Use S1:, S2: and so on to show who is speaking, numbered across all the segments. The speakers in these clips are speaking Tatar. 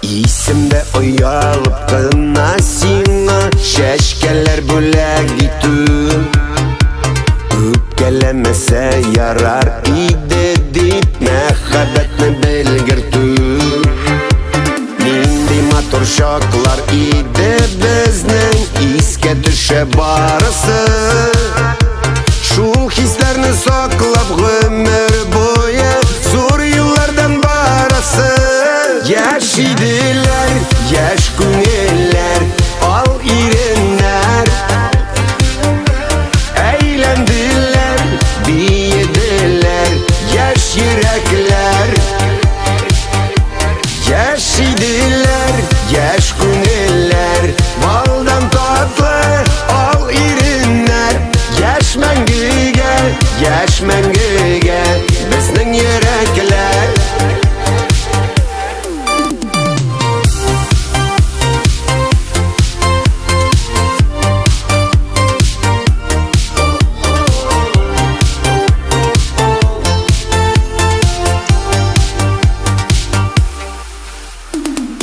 S1: Есімді ұялып қына сиңа шәшкәләр бүләк итү Үпкәләмәсә ярар иде дип мәхәббәтне белгертү Нинди матур чаклар иде безнең искә төшә барысы Шул хисләрне саклап гомер буе зур юллардан барасы Яшь иделәр, яшь күңелләр, ал иреннәр Әйләнделәр, биеделәр, яшь йөрәкләр Яшь иделәр, яшь күңелләр, балдан татлы, ал иреннәр Яшь мәңгегә, безнең йөрәкләр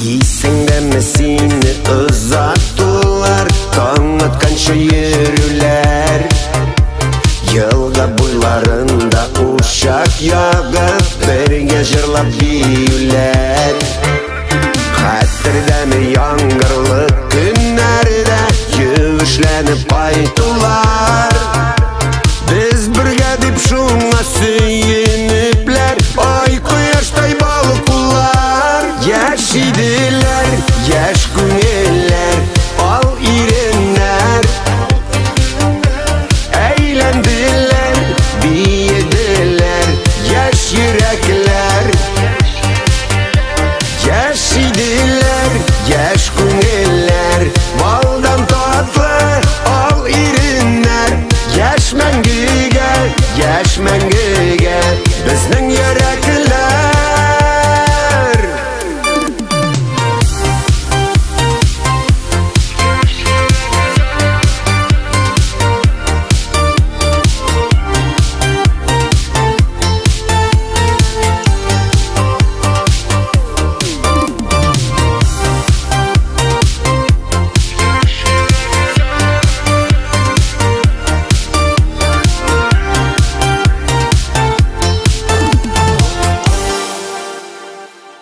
S1: Исеңдәме сине озатулар, таң атканчы йөрүләр Елга буйларында ушак ягып, бергә җырлап биюләр Хәтердәме яңгырлы көннәрдә, юешләнеп кайту